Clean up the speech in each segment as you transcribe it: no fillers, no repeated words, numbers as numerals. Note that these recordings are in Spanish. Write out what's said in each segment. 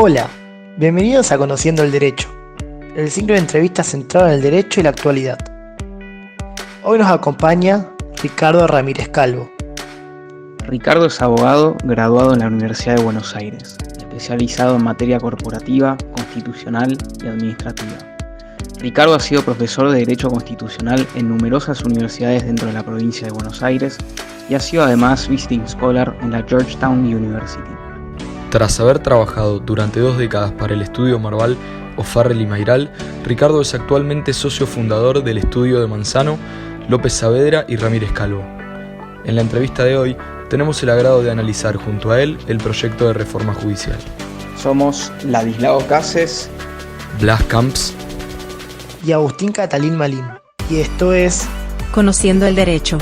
Hola, bienvenidos a Conociendo el Derecho, el ciclo de entrevistas centrado en el derecho y la actualidad. Hoy nos acompaña Ricardo Ramírez Calvo. Ricardo es abogado graduado en la Universidad de Buenos Aires, especializado en materia corporativa, constitucional y administrativa. Ricardo ha sido profesor de Derecho Constitucional en numerosas universidades dentro de la provincia de Buenos Aires y ha sido además Visiting Scholar en la Georgetown University. Tras haber trabajado durante 2 décadas para el Estudio Marval, O'Farrell y Mayral, Ricardo es actualmente socio fundador del estudio de Manzano, López Saavedra y Ramírez Calvo. En la entrevista de hoy tenemos el agrado de analizar junto a él el proyecto de reforma judicial. Somos Ladislao Cases, Blas Camps Y Agustín Catalín Malín. Y esto es Conociendo el Derecho.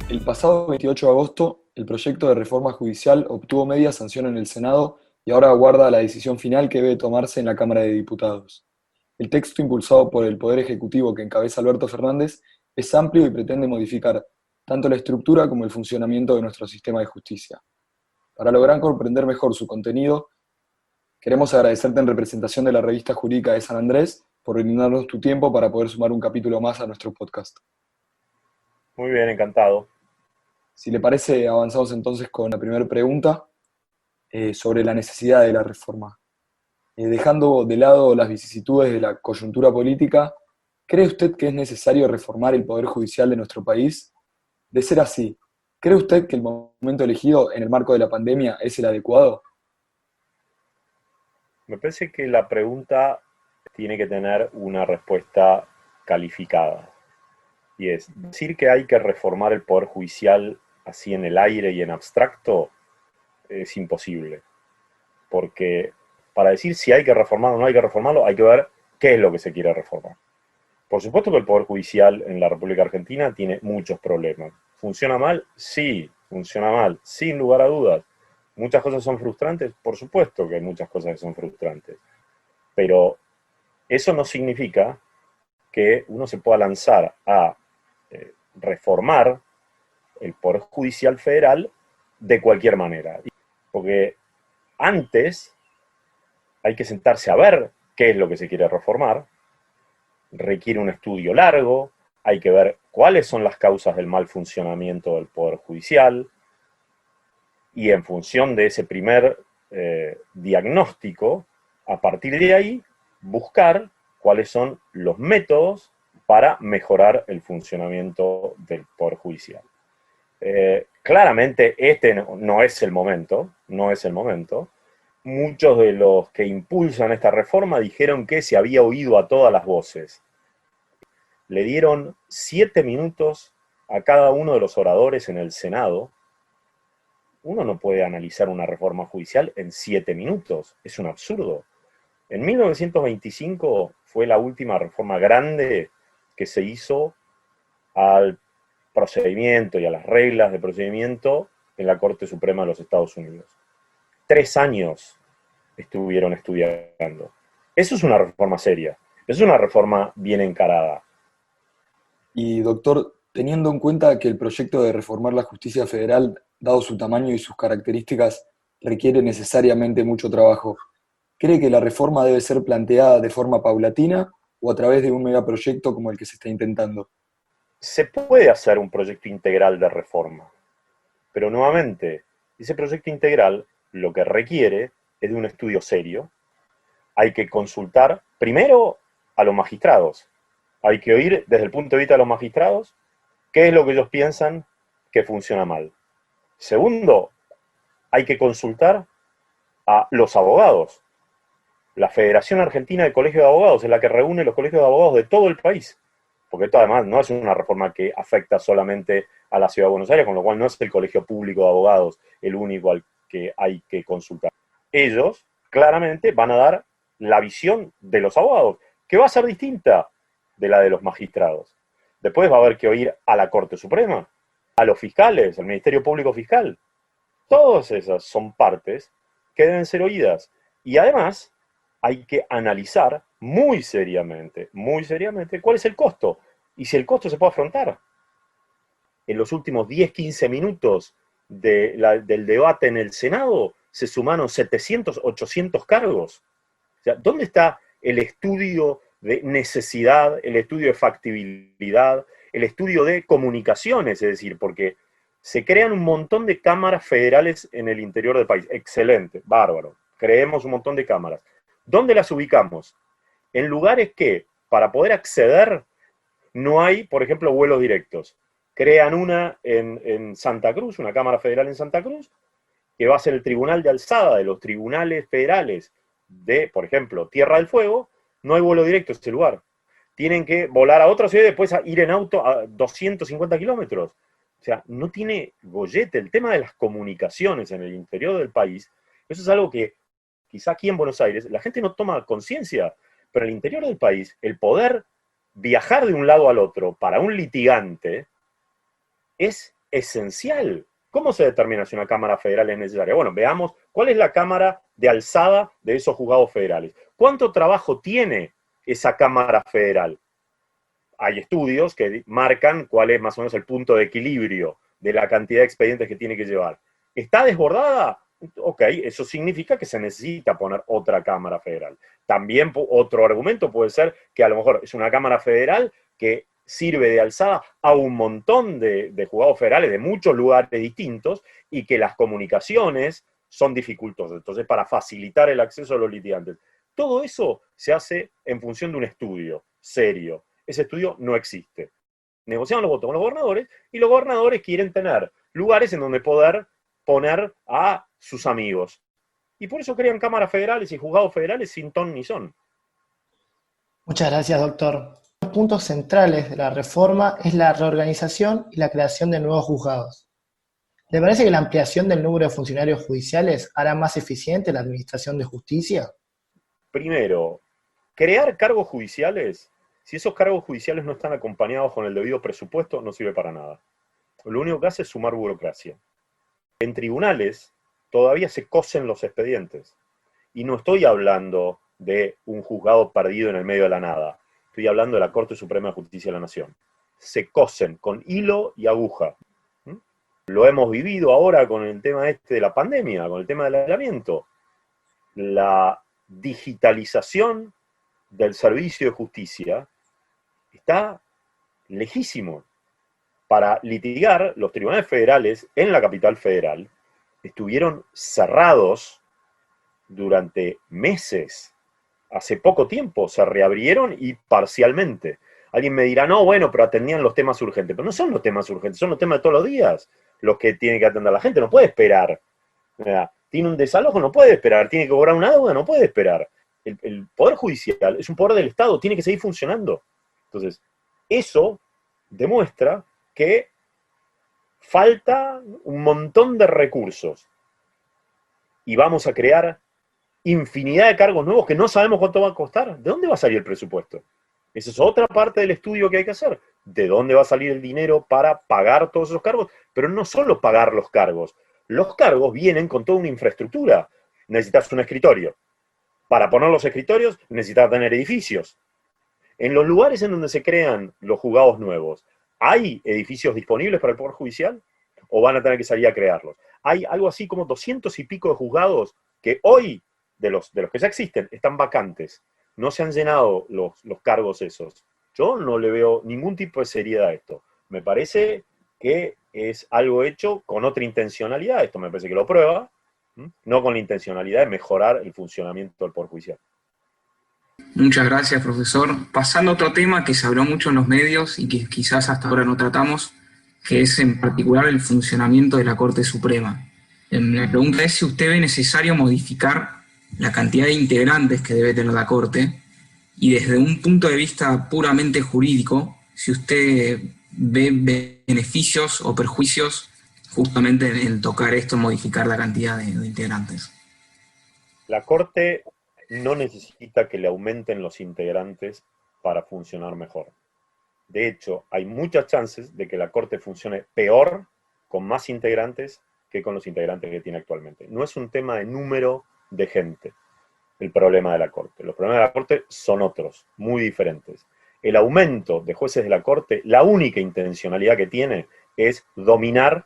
El pasado 28 de agosto, el proyecto de reforma judicial obtuvo media sanción en el Senado y ahora aguarda la decisión final que debe tomarse en la Cámara de Diputados. El texto impulsado por el Poder Ejecutivo que encabeza Alberto Fernández es amplio y pretende modificar tanto la estructura como el funcionamiento de nuestro sistema de justicia. Para lograr comprender mejor su contenido, queremos agradecerte en representación de la Revista Jurídica de San Andrés por brindarnos tu tiempo para poder sumar un capítulo más a nuestro podcast. Muy bien, encantado. Si le parece, avanzamos entonces con la primera pregunta sobre la necesidad de la reforma. Dejando de lado las vicisitudes de la coyuntura política, ¿cree usted que es necesario reformar el Poder Judicial de nuestro país? De ser así, ¿cree usted que el momento elegido en el marco de la pandemia es el adecuado? Me parece que la pregunta tiene que tener una respuesta calificada. Y es, decir que hay que reformar el Poder Judicial así en el aire y en abstracto es imposible. Porque para decir si hay que reformarlo o no hay que reformarlo, hay que ver qué es lo que se quiere reformar. Por supuesto que el Poder Judicial en la República Argentina tiene muchos problemas. ¿Funciona mal? Sí, funciona mal, sin lugar a dudas. ¿Muchas cosas son frustrantes? Por supuesto que hay muchas cosas que son frustrantes. Pero eso no significa que uno se pueda lanzar a reformar el Poder Judicial Federal de cualquier manera. Porque antes hay que sentarse a ver qué es lo que se quiere reformar, requiere un estudio largo, hay que ver cuáles son las causas del mal funcionamiento del Poder Judicial, y en función de ese primer diagnóstico, a partir de ahí, buscar cuáles son los métodos para mejorar el funcionamiento del Poder Judicial. Claramente este no es el momento, no es el momento. Muchos de los que impulsan esta reforma dijeron que se había oído a todas las voces. Le dieron 7 minutos a cada uno de los oradores en el Senado. Uno no puede analizar una reforma judicial en 7 minutos, es un absurdo. En 1925 fue la última reforma grande que se hizo al procedimiento y a las reglas de procedimiento en la Corte Suprema de los Estados Unidos. 3 años estuvieron estudiando. Eso es una reforma seria, eso es una reforma bien encarada. Y doctor, teniendo en cuenta que el proyecto de reformar la justicia federal, dado su tamaño y sus características, requiere necesariamente mucho trabajo, ¿cree que la reforma debe ser planteada de forma paulatina o a través de un megaproyecto como el que se está intentando? Se puede hacer un proyecto integral de reforma, pero nuevamente, ese proyecto integral lo que requiere es de un estudio serio. Hay que consultar primero a los magistrados. Hay que oír desde el punto de vista de los magistrados qué es lo que ellos piensan que funciona mal. Segundo, hay que consultar a los abogados. La Federación Argentina de Colegios de Abogados es la que reúne los colegios de abogados de todo el país. Porque esto además no es una reforma que afecta solamente a la Ciudad de Buenos Aires, con lo cual no es el Colegio Público de Abogados el único al que hay que consultar. Ellos claramente van a dar la visión de los abogados, que va a ser distinta de la de los magistrados. Después va a haber que oír a la Corte Suprema, a los fiscales, al Ministerio Público Fiscal. Todas esas son partes que deben ser oídas. Y además hay que analizar muy seriamente, cuál es el costo y si el costo se puede afrontar. En los últimos 10, 15 minutos del debate en el Senado se sumaron 700, 800 cargos. O sea, ¿dónde está el estudio de necesidad, el estudio de factibilidad, el estudio de comunicaciones? Es decir, porque se crean un montón de cámaras federales en el interior del país. Excelente, bárbaro. Creemos un montón de cámaras. ¿Dónde las ubicamos? En lugares que, para poder acceder, no hay, por ejemplo, vuelos directos. Crean una en Santa Cruz, una cámara federal en Santa Cruz, que va a ser el tribunal de alzada de los tribunales federales de, por ejemplo, Tierra del Fuego. No hay vuelo directo a ese lugar. Tienen que volar a otra ciudad y después ir en auto a 250 kilómetros. O sea, no tiene gollete. El tema de las comunicaciones en el interior del país, eso es algo que quizá aquí en Buenos Aires la gente no toma conciencia, pero en el interior del país, el poder viajar de un lado al otro para un litigante es esencial. ¿Cómo se determina si una cámara federal es necesaria? Bueno, veamos cuál es la cámara de alzada de esos juzgados federales. ¿Cuánto trabajo tiene esa cámara federal? Hay estudios que marcan cuál es más o menos el punto de equilibrio de la cantidad de expedientes que tiene que llevar. ¿Está desbordada? Ok, eso significa que se necesita poner otra cámara federal. También otro argumento puede ser que a lo mejor es una cámara federal que sirve de alzada a un montón de juzgados federales de muchos lugares distintos y que las comunicaciones son dificultosas. Entonces, para facilitar el acceso a los litigantes. Todo eso se hace en función de un estudio serio. Ese estudio no existe. Negociaron los votos con los gobernadores y los gobernadores quieren tener lugares en donde poder poner a sus amigos. Y por eso crean cámaras federales y juzgados federales sin ton ni son. Muchas gracias, doctor. Los puntos centrales de la reforma es la reorganización y la creación de nuevos juzgados. ¿Le parece que la ampliación del número de funcionarios judiciales hará más eficiente la administración de justicia? Primero, crear cargos judiciales, si esos cargos judiciales no están acompañados con el debido presupuesto, no sirve para nada. Lo único que hace es sumar burocracia. En tribunales todavía se cosen los expedientes. Y no estoy hablando de un juzgado perdido en el medio de la nada. Estoy hablando de la Corte Suprema de Justicia de la Nación. Se cosen con hilo y aguja. Lo hemos vivido ahora con el tema de la pandemia, con el tema del aislamiento. La digitalización del servicio de justicia está lejísimo. Para litigar, los tribunales federales en la capital federal estuvieron cerrados durante meses. Hace poco tiempo se reabrieron y parcialmente. Alguien me dirá, no, bueno, pero atendían los temas urgentes. Pero no son los temas urgentes, son los temas de todos los días los que tiene que atender la gente. No puede esperar. Tiene un desalojo, no puede esperar. Tiene que cobrar una deuda, no puede esperar. El Poder Judicial es un poder del Estado, tiene que seguir funcionando. Entonces, eso demuestra que falta un montón de recursos. Y vamos a crear infinidad de cargos nuevos que no sabemos cuánto van a costar. ¿De dónde va a salir el presupuesto? Esa es otra parte del estudio que hay que hacer. ¿De dónde va a salir el dinero para pagar todos esos cargos? Pero no solo pagar los cargos. Los cargos vienen con toda una infraestructura. Necesitas un escritorio. Para poner los escritorios necesitas tener edificios. En los lugares en donde se crean los juzgados nuevos, ¿hay edificios disponibles para el Poder Judicial? ¿O van a tener que salir a crearlos? Hay algo así como 200 y pico de juzgados que hoy, de los que ya existen, están vacantes. No se han llenado los cargos esos. Yo no le veo ningún tipo de seriedad a esto. Me parece que es algo hecho con otra intencionalidad. Esto me parece que lo prueba, no con la intencionalidad de mejorar el funcionamiento del Poder Judicial. Muchas gracias, profesor. Pasando a otro tema que se habló mucho en los medios y que quizás hasta ahora no tratamos, que es en particular el funcionamiento de la Corte Suprema. La pregunta es si usted ve necesario modificar la cantidad de integrantes que debe tener la Corte y desde un punto de vista puramente jurídico, si usted ve beneficios o perjuicios justamente en tocar esto, modificar la cantidad de integrantes. La Corte no necesita que le aumenten los integrantes para funcionar mejor. De hecho, hay muchas chances de que la Corte funcione peor con más integrantes que con los integrantes que tiene actualmente. No es un tema de número de gente el problema de la Corte. Los problemas de la Corte son otros, muy diferentes. El aumento de jueces de la Corte, la única intencionalidad que tiene es dominar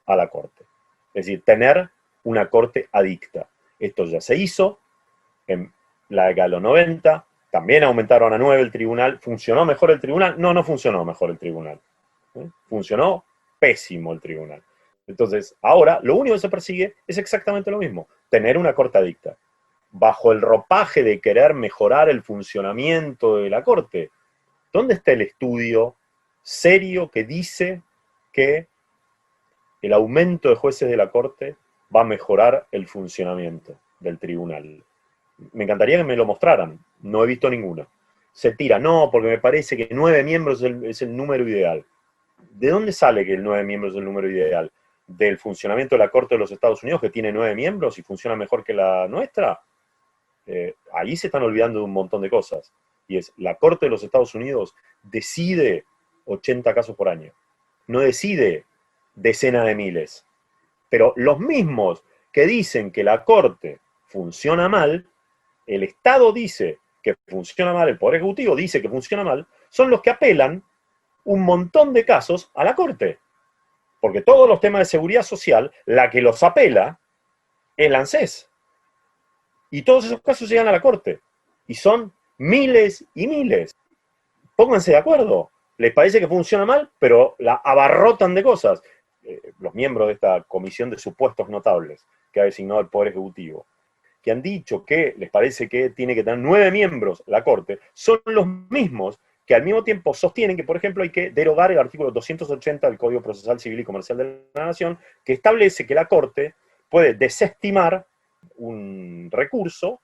a la Corte. Es decir, tener una corte adicta. Esto ya se hizo en la década de los 90, también aumentaron a 9 el tribunal. ¿Funcionó mejor el tribunal? No, no funcionó mejor el tribunal. Funcionó pésimo el tribunal. Entonces, ahora lo único que se persigue es exactamente lo mismo, tener una corte adicta. Bajo el ropaje de querer mejorar el funcionamiento de la corte, ¿dónde está el estudio serio que dice que el aumento de jueces de la corte va a mejorar el funcionamiento del tribunal? Me encantaría que me lo mostraran, no he visto ninguno. Se tira, no, porque me parece que 9 miembros es el número ideal. ¿De dónde sale que el 9 miembros es el número ideal? ¿Del funcionamiento de la Corte de los Estados Unidos, que tiene 9 miembros y funciona mejor que la nuestra? Ahí se están olvidando de un montón de cosas. Y es, la Corte de los Estados Unidos decide 80 casos por año. No decide decenas de miles. Pero los mismos que dicen que la Corte funciona mal, el Estado dice que funciona mal, el Poder Ejecutivo dice que funciona mal, son los que apelan un montón de casos a la Corte. Porque todos los temas de seguridad social, la que los apela es la ANSES. Y todos esos casos llegan a la Corte. Y son miles y miles. Pónganse de acuerdo. Les parece que funciona mal, pero la abarrotan de cosas. Los miembros de esta comisión de supuestos notables que ha designado el Poder Ejecutivo, que han dicho que les parece que tiene que tener 9 miembros la Corte, son los mismos que al mismo tiempo sostienen que, por ejemplo, hay que derogar el artículo 280 del Código Procesal Civil y Comercial de la Nación, que establece que la Corte puede desestimar un recurso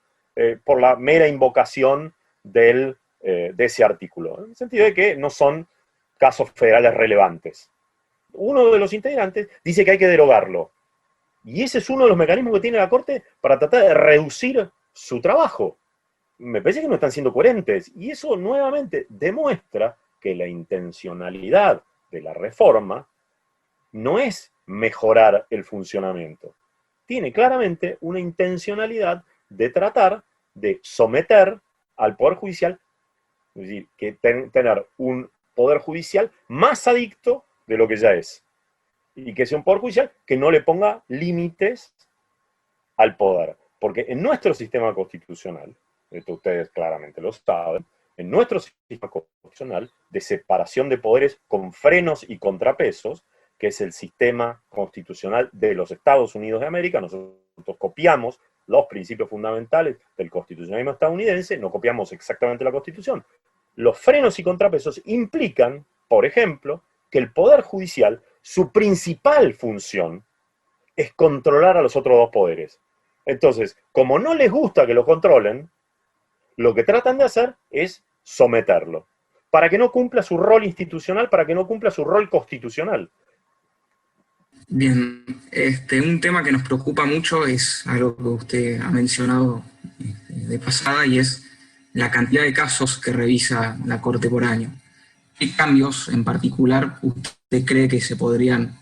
por la mera invocación de ese artículo, en el sentido de que no son casos federales relevantes. Uno de los integrantes dice que hay que derogarlo, y ese es uno de los mecanismos que tiene la Corte para tratar de reducir su trabajo. Me parece que no están siendo coherentes, y eso nuevamente demuestra que la intencionalidad de la reforma no es mejorar el funcionamiento. Tiene claramente una intencionalidad de tratar de someter al Poder Judicial, es decir, que tener un Poder Judicial más adicto de lo que ya es, y que sea un Poder Judicial que no le ponga límites al poder. Porque en nuestro sistema constitucional, esto ustedes claramente lo saben, en nuestro sistema constitucional de separación de poderes con frenos y contrapesos, que es el sistema constitucional de los Estados Unidos de América, nosotros copiamos los principios fundamentales del constitucionalismo estadounidense, no copiamos exactamente la Constitución. Los frenos y contrapesos implican, por ejemplo, que el Poder Judicial, su principal función es controlar a los otros dos poderes. Entonces, como no les gusta que lo controlen, lo que tratan de hacer es someterlo, para que no cumpla su rol institucional, para que no cumpla su rol constitucional. Bien, un tema que nos preocupa mucho es algo que usted ha mencionado de pasada, y es la cantidad de casos que revisa la Corte por año. ¿Qué cambios en particular usted cree que se podrían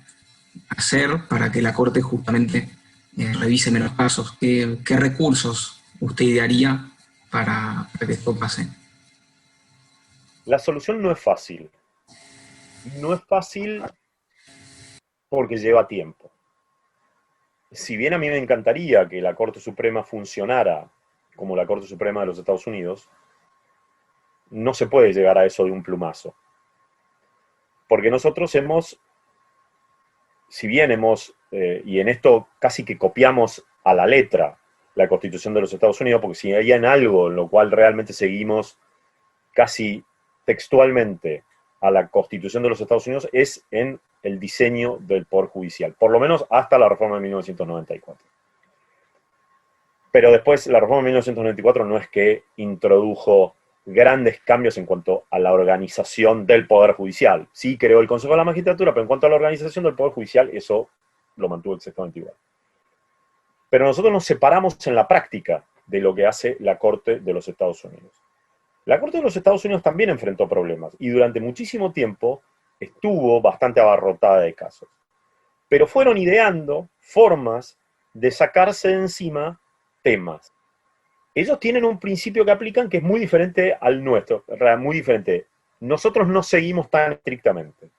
hacer para que la Corte justamente revise menos casos? ¿Qué recursos usted idearía para que esto pase? La solución no es fácil. No es fácil porque lleva tiempo. Si bien a mí me encantaría que la Corte Suprema funcionara como la Corte Suprema de los Estados Unidos, no se puede llegar a eso de un plumazo. Porque nosotros si bien y en esto casi que copiamos a la letra la Constitución de los Estados Unidos, porque si hay en algo en lo cual realmente seguimos casi textualmente a la Constitución de los Estados Unidos, es en el diseño del Poder Judicial, por lo menos hasta la reforma de 1994. Pero después la reforma de 1994 no es que introdujo grandes cambios en cuanto a la organización del Poder Judicial. Sí creó el Consejo de la Magistratura, pero en cuanto a la organización del Poder Judicial, eso lo mantuvo exactamente igual. Pero nosotros nos separamos en la práctica de lo que hace la Corte de los Estados Unidos. La Corte de los Estados Unidos también enfrentó problemas, y durante muchísimo tiempo estuvo bastante abarrotada de casos. Pero fueron ideando formas de sacarse de encima temas. Ellos tienen un principio que aplican que es muy diferente al nuestro, muy diferente. Nosotros no seguimos tan estrictamente,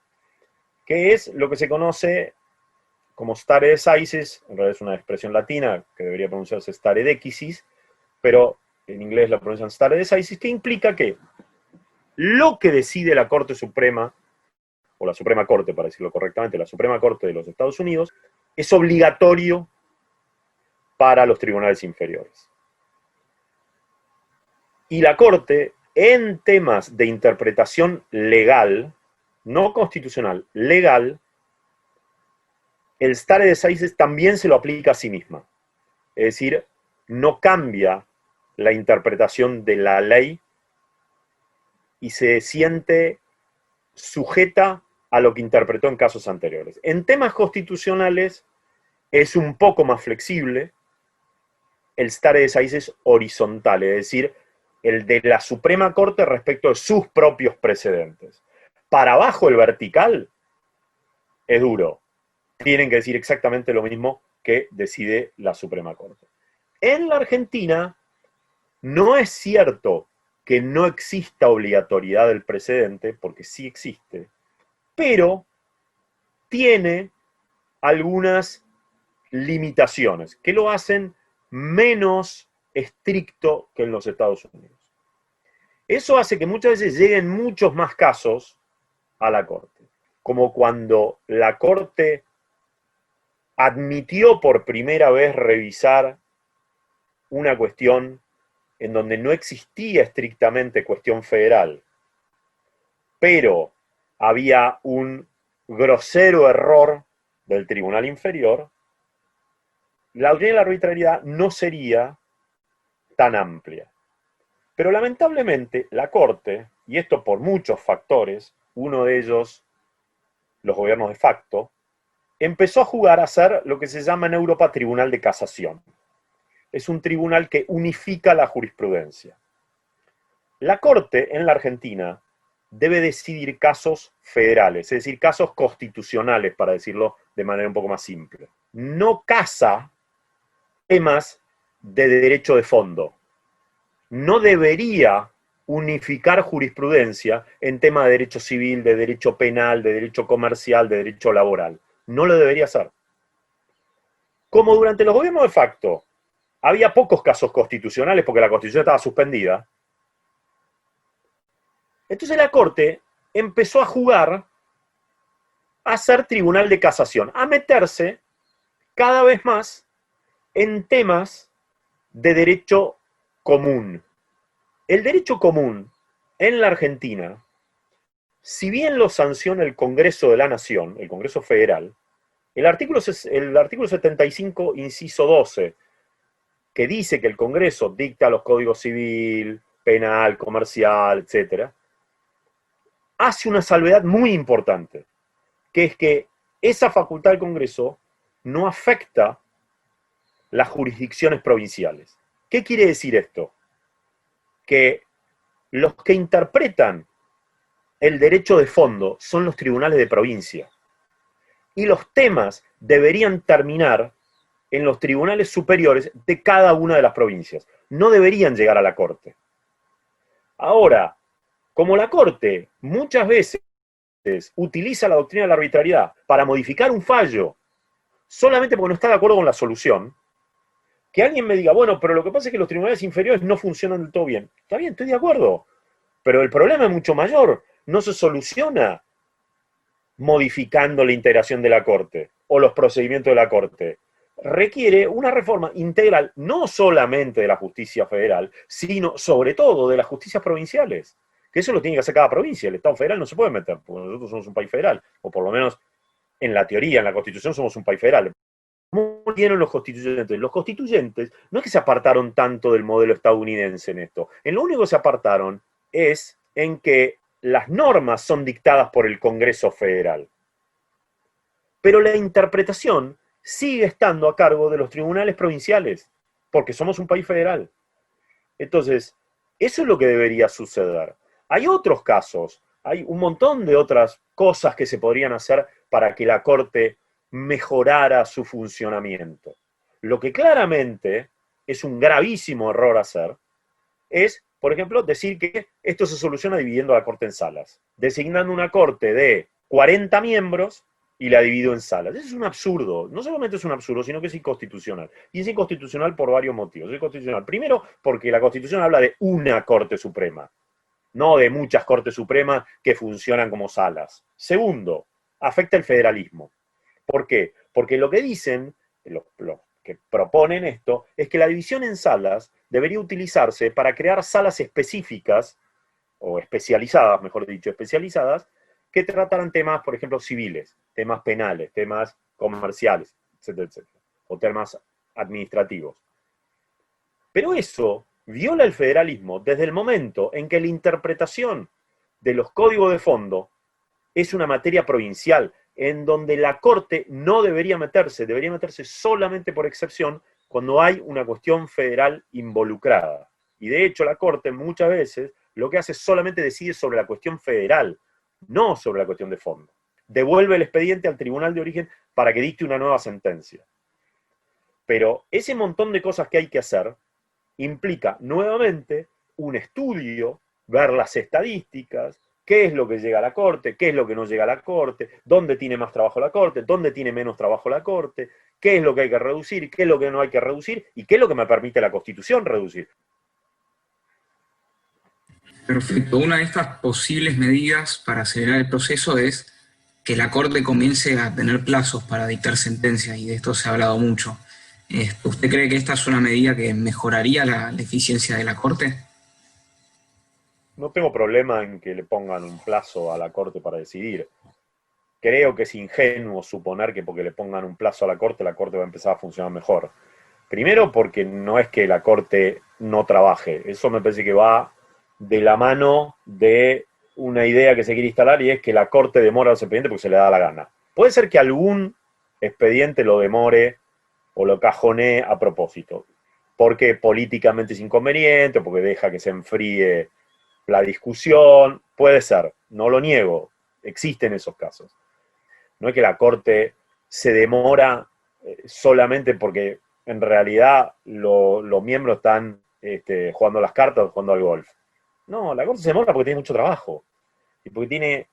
que es lo que se conoce como stare decisis, en realidad es una expresión latina que debería pronunciarse stare decisis, pero en inglés la pronuncian stare decisis, que implica que lo que decide la Corte Suprema, o la Suprema Corte, para decirlo correctamente, la Suprema Corte de los Estados Unidos, es obligatorio para los tribunales inferiores. Y la Corte, en temas de interpretación legal, no constitucional, legal, el stare decisis también se lo aplica a sí misma. Es decir, no cambia la interpretación de la ley y se siente sujeta a lo que interpretó en casos anteriores. En temas constitucionales es un poco más flexible, el stare decisis horizontal, es decir, el de la Suprema Corte respecto de sus propios precedentes. Para abajo el vertical es duro. Tienen que decir exactamente lo mismo que decide la Suprema Corte. En la Argentina no es cierto que no exista obligatoriedad del precedente, porque sí existe, pero tiene algunas limitaciones que lo hacen menos estricto que en los Estados Unidos. Eso hace que muchas veces lleguen muchos más casos a la Corte, como cuando la Corte admitió por primera vez revisar una cuestión en donde no existía estrictamente cuestión federal, pero había un grosero error del tribunal inferior, la doctrina de la arbitrariedad no sería tan amplia. Pero lamentablemente la Corte, y esto por muchos factores, uno de ellos los gobiernos de facto, empezó a jugar a ser lo que se llama en Europa Tribunal de Casación. Es un tribunal que unifica la jurisprudencia. La Corte en la Argentina debe decidir casos federales, es decir, casos constitucionales, para decirlo de manera un poco más simple. No casa temas de derecho de fondo. No debería unificar jurisprudencia en temas de derecho civil, de derecho penal, de derecho comercial, de derecho laboral. No lo debería hacer. Como durante los gobiernos de facto había pocos casos constitucionales porque la Constitución estaba suspendida, entonces la Corte empezó a jugar a ser tribunal de casación, a meterse cada vez más en temas de derecho común. El derecho común en la Argentina, si bien lo sanciona el Congreso de la Nación, el Congreso Federal, el artículo 75, inciso 12, que dice que el Congreso dicta los códigos civil, penal, comercial, etc., hace una salvedad muy importante, que es que esa facultad del Congreso no afecta las jurisdicciones provinciales. ¿Qué quiere decir esto? Que los que interpretan el derecho de fondo son los tribunales de provincia. Y los temas deberían terminar en los tribunales superiores de cada una de las provincias. No deberían llegar a la Corte. Ahora, como la Corte muchas veces utiliza la doctrina de la arbitrariedad para modificar un fallo solamente porque no está de acuerdo con la solución, que alguien me diga, bueno, pero lo que pasa es que los tribunales inferiores no funcionan del todo bien. Está bien, estoy de acuerdo, pero el problema es mucho mayor. No se soluciona modificando la integración de la Corte o los procedimientos de la Corte. Requiere una reforma integral, no solamente de la justicia federal, sino sobre todo de las justicias provinciales. Que eso lo tiene que hacer cada provincia. El Estado federal no se puede meter, porque nosotros somos un país federal, o por lo menos en la teoría, en la Constitución, somos un país federal. ¿Cómo vieron los constituyentes? Los constituyentes no es que se apartaron tanto del modelo estadounidense en esto. En lo único que se apartaron es en que las normas son dictadas por el Congreso Federal. Pero la interpretación sigue estando a cargo de los tribunales provinciales, porque somos un país federal. Entonces, eso es lo que debería suceder. Hay otros casos, hay un montón de otras cosas que se podrían hacer para que la Corte mejorara su funcionamiento. Lo que claramente es un gravísimo error hacer es, por ejemplo, decir que esto se soluciona dividiendo la Corte en salas, designando una Corte de 40 miembros y la divido en salas. Eso es un absurdo. No solamente es un absurdo, sino que es inconstitucional. Y es inconstitucional por varios motivos. Es inconstitucional. Primero, porque la Constitución habla de una Corte Suprema, no de muchas Cortes Supremas que funcionan como salas. Segundo, afecta el federalismo. ¿Por qué? Porque lo que dicen, los que proponen esto, es que la división en salas debería utilizarse para crear salas específicas, o especializadas, mejor dicho, especializadas, que trataran temas, por ejemplo, civiles, temas penales, temas comerciales, etcétera, etcétera, o temas administrativos. Pero eso viola el federalismo desde el momento en que la interpretación de los códigos de fondo es una materia provincial, en donde la Corte no debería meterse solamente por excepción cuando hay una cuestión federal involucrada. Y de hecho la Corte muchas veces lo que hace es solamente decide sobre la cuestión federal, no sobre la cuestión de fondo. Devuelve el expediente al tribunal de origen para que dicte una nueva sentencia. Pero ese montón de cosas que hay que hacer implica nuevamente un estudio, ver las estadísticas, qué es lo que llega a la Corte, qué es lo que no llega a la Corte, dónde tiene más trabajo la Corte, dónde tiene menos trabajo la Corte, qué es lo que hay que reducir, qué es lo que no hay que reducir, y qué es lo que me permite la Constitución reducir. Perfecto. Una de estas posibles medidas para acelerar el proceso es que la Corte comience a tener plazos para dictar sentencias, y de esto se ha hablado mucho. ¿Usted cree que esta es una medida que mejoraría la eficiencia de la Corte? No tengo problema en que le pongan un plazo a la Corte para decidir. Creo que es ingenuo suponer que porque le pongan un plazo a la Corte va a empezar a funcionar mejor. Primero porque no es que la Corte no trabaje. Eso me parece que va de la mano de una idea que se quiere instalar, y es que la Corte demora los expedientes porque se le da la gana. Puede ser que algún expediente lo demore o lo cajonee a propósito, porque políticamente es inconveniente, o porque deja que se enfríe la discusión. Puede ser, no lo niego, existen esos casos. No es que la Corte se demora solamente porque en realidad los miembros están jugando las cartas o jugando al golf. No, la Corte se demora porque tiene mucho trabajo, y porque tiene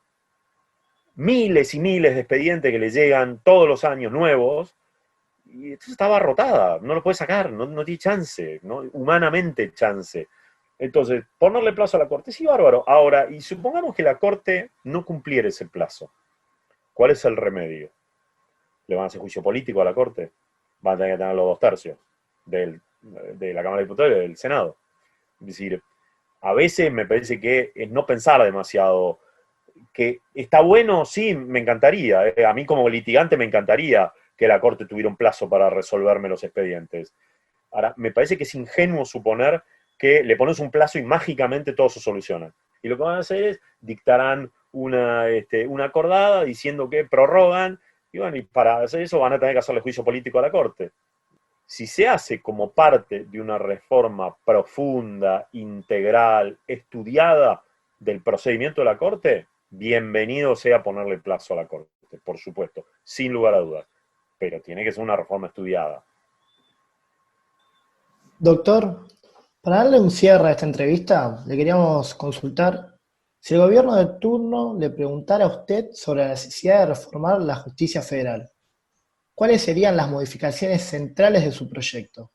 miles y miles de expedientes que le llegan todos los años nuevos, y entonces está abarrotada, no lo puede sacar, no tiene chance, ¿no? Humanamente chance. Entonces, ponerle plazo a la Corte, sí, bárbaro. Ahora, y supongamos que la Corte no cumpliera ese plazo. ¿Cuál es el remedio? ¿Le van a hacer juicio político a la Corte? Van a tener que tener los 2/3 de la Cámara de Diputados y del Senado. Es decir, a veces me parece que es no pensar demasiado. Que está bueno, sí, me encantaría. A mí como litigante me encantaría que la Corte tuviera un plazo para resolverme los expedientes. Ahora, me parece que es ingenuo suponer que le pones un plazo y mágicamente todo se soluciona. Y lo que van a hacer es dictarán una acordada diciendo que prorrogan, y bueno, y para hacer eso van a tener que hacerle juicio político a la Corte. Si se hace como parte de una reforma profunda, integral, estudiada del procedimiento de la Corte, bienvenido sea ponerle plazo a la Corte, por supuesto, sin lugar a dudas. Pero tiene que ser una reforma estudiada. Doctor, para darle un cierre a esta entrevista, le queríamos consultar si el gobierno de turno le preguntara a usted sobre la necesidad de reformar la justicia federal. ¿Cuáles serían las modificaciones centrales de su proyecto?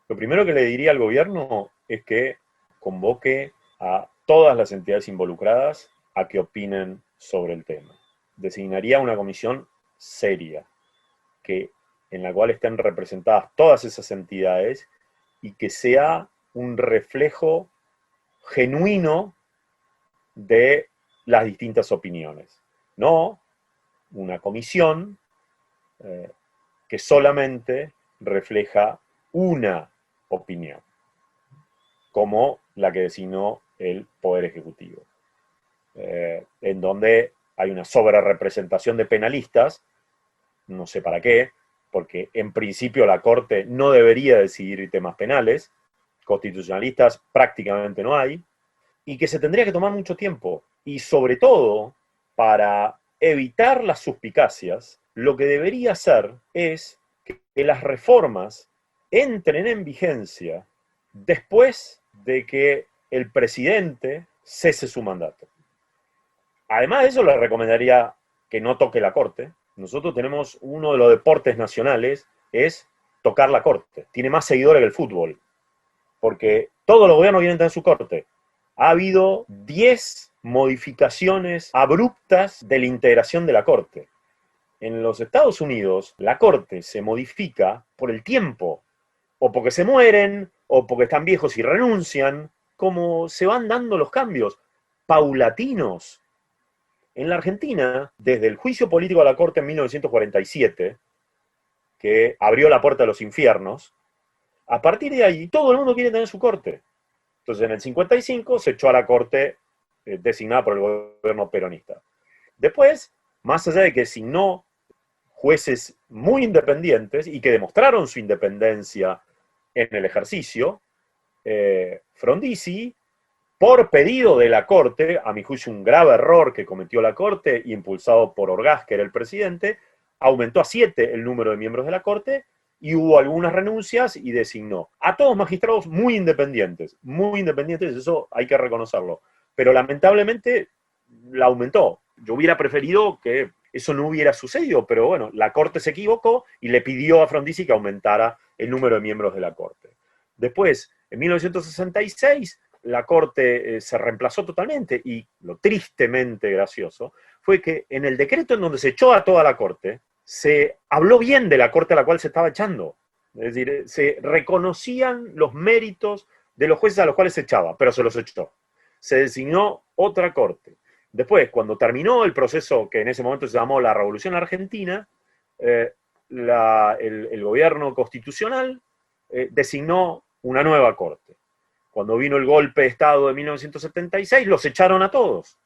Lo primero que le diría al gobierno es que convoque a todas las entidades involucradas a que opinen sobre el tema. Designaría una comisión seria, en la cual estén representadas todas esas entidades y que sea un reflejo genuino de las distintas opiniones. No una comisión que solamente refleja una opinión, como la que designó el Poder Ejecutivo, en donde hay una sobrerepresentación de penalistas, no sé para qué, porque en principio la Corte no debería decidir temas penales, constitucionalistas prácticamente no hay, y que se tendría que tomar mucho tiempo. Y sobre todo, para evitar las suspicacias, lo que debería hacer es que las reformas entren en vigencia después de que el presidente cese su mandato. Además de eso, le recomendaría que no toque la Corte. Nosotros tenemos uno de los deportes nacionales, es tocar la Corte. Tiene más seguidores que el fútbol, porque todos los gobiernos quieren tener su Corte. Ha habido 10 modificaciones abruptas de la integración de la Corte. En los Estados Unidos, la Corte se modifica por el tiempo, o porque se mueren, o porque están viejos y renuncian, como se van dando los cambios, paulatinos. En la Argentina, desde el juicio político a la Corte en 1947, que abrió la puerta a los infiernos, a partir de ahí, todo el mundo quiere tener su Corte. Entonces, en el 55 se echó a la Corte designada por el gobierno peronista. Después, más allá de que designó jueces muy independientes y que demostraron su independencia en el ejercicio, Frondizi, por pedido de la Corte, a mi juicio un grave error que cometió la Corte, impulsado por Orgaz, que era el presidente, aumentó a 7 el número de miembros de la Corte, y hubo algunas renuncias y designó a todos magistrados muy independientes, eso hay que reconocerlo. Pero lamentablemente la aumentó. Yo hubiera preferido que eso no hubiera sucedido, pero bueno, la Corte se equivocó y le pidió a Frondizi que aumentara el número de miembros de la Corte. Después, en 1966, la Corte se reemplazó totalmente, y lo tristemente gracioso fue que en el decreto en donde se echó a toda la Corte, se habló bien de la Corte a la cual se estaba echando. Es decir, se reconocían los méritos de los jueces a los cuales se echaba, pero se los echó. Se designó otra Corte. Después, cuando terminó el proceso que en ese momento se llamó la Revolución Argentina, el gobierno constitucional designó una nueva Corte. Cuando vino el golpe de Estado de 1976, los echaron a todos.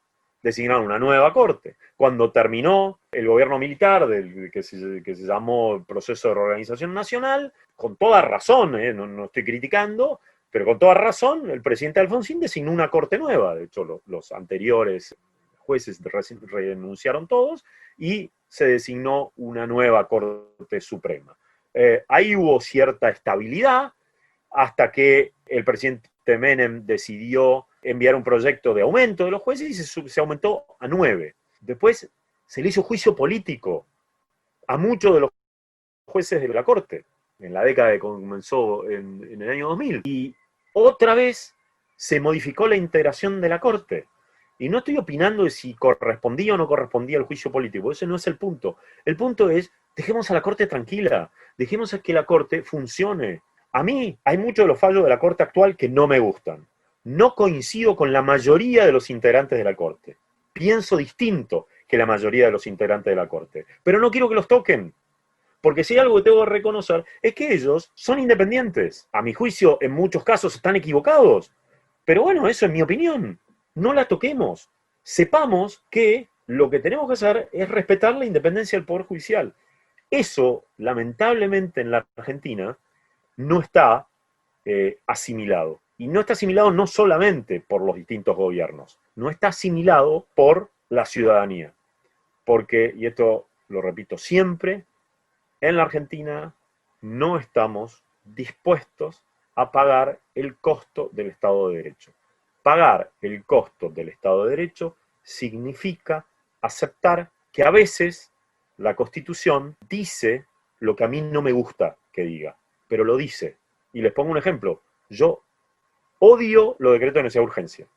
Designaron una nueva Corte. Cuando terminó el gobierno militar, que se llamó el proceso de reorganización nacional, con toda razón, no estoy criticando, pero con toda razón, el presidente Alfonsín designó una Corte nueva. De hecho, los anteriores jueces renunciaron todos, y se designó una nueva Corte Suprema. Ahí hubo cierta estabilidad, hasta que el presidente Menem decidió enviar un proyecto de aumento de los jueces, y se aumentó a 9. Después se le hizo juicio político a muchos de los jueces de la Corte, en la década que comenzó en el año 2000. Y otra vez se modificó la integración de la Corte. Y no estoy opinando de si correspondía o no correspondía el juicio político, ese no es el punto. El punto es, dejemos a la Corte tranquila, dejemos a que la Corte funcione. A mí hay muchos de los fallos de la Corte actual que no me gustan. No coincido con la mayoría de los integrantes de la Corte. Pienso distinto que la mayoría de los integrantes de la Corte. Pero no quiero que los toquen. Porque si hay algo que tengo que reconocer, es que ellos son independientes. A mi juicio, en muchos casos están equivocados. Pero bueno, eso es mi opinión. No la toquemos. Sepamos que lo que tenemos que hacer es respetar la independencia del Poder Judicial. Eso, lamentablemente, en la Argentina, no está asimilado. Y no está asimilado no solamente por los distintos gobiernos, no está asimilado por la ciudadanía. Porque, y esto lo repito siempre, en la Argentina no estamos dispuestos a pagar el costo del Estado de Derecho. Pagar el costo del Estado de Derecho significa aceptar que a veces la Constitución dice lo que a mí no me gusta que diga, pero lo dice. Y les pongo un ejemplo. Yo odio los decretos de necesidad de urgencia.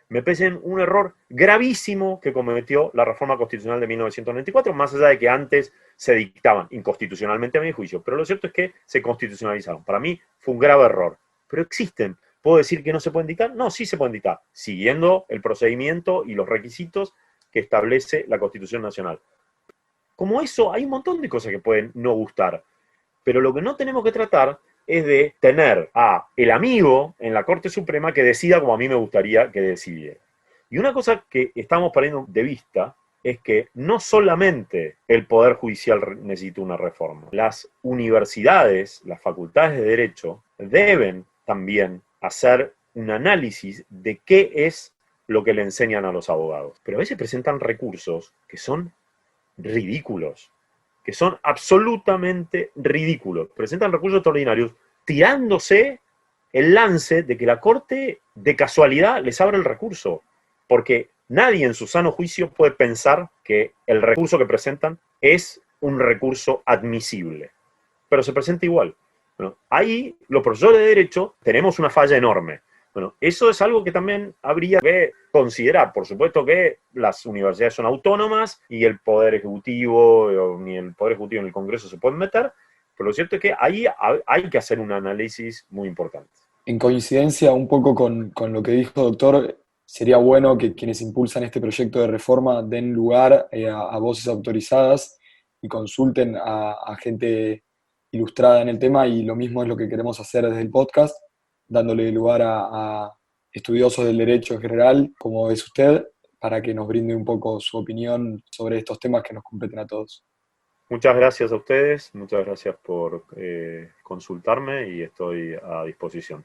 Me parecen un error gravísimo que cometió la reforma constitucional de 1994, más allá de que antes se dictaban inconstitucionalmente a mi juicio. Pero lo cierto es que se constitucionalizaron. Para mí fue un grave error. Pero existen. ¿Puedo decir que no se pueden dictar? No, sí se pueden dictar, siguiendo el procedimiento y los requisitos que establece la Constitución Nacional. Como eso, hay un montón de cosas que pueden no gustar. Pero lo que no tenemos que tratar es de tener a el amigo en la Corte Suprema que decida como a mí me gustaría que decidiera. Y una cosa que estamos perdiendo de vista es que no solamente el Poder Judicial necesita una reforma. Las universidades, las facultades de Derecho, deben también hacer un análisis de qué es lo que le enseñan a los abogados. Pero a veces presentan recursos que son ridículos, que son absolutamente ridículos. Presentan recursos extraordinarios tirándose el lance de que la Corte de casualidad les abre el recurso. Porque nadie en su sano juicio puede pensar que el recurso que presentan es un recurso admisible, pero se presenta igual. Bueno, ahí los profesores de Derecho tenemos una falla enorme. Bueno, eso es algo que también habría que considerar. Por supuesto que las universidades son autónomas y el Poder Ejecutivo, ni el Poder Ejecutivo ni el Congreso se pueden meter, pero lo cierto es que ahí hay que hacer un análisis muy importante. En coincidencia un poco con lo que dijo doctor, sería bueno que quienes impulsan este proyecto de reforma den lugar a voces autorizadas y consulten a gente ilustrada en el tema, y lo mismo es lo que queremos hacer desde el podcast, dándole lugar a estudiosos del derecho en general, como es usted, para que nos brinde un poco su opinión sobre estos temas que nos competen a todos. Muchas gracias a ustedes, muchas gracias por consultarme y estoy a disposición.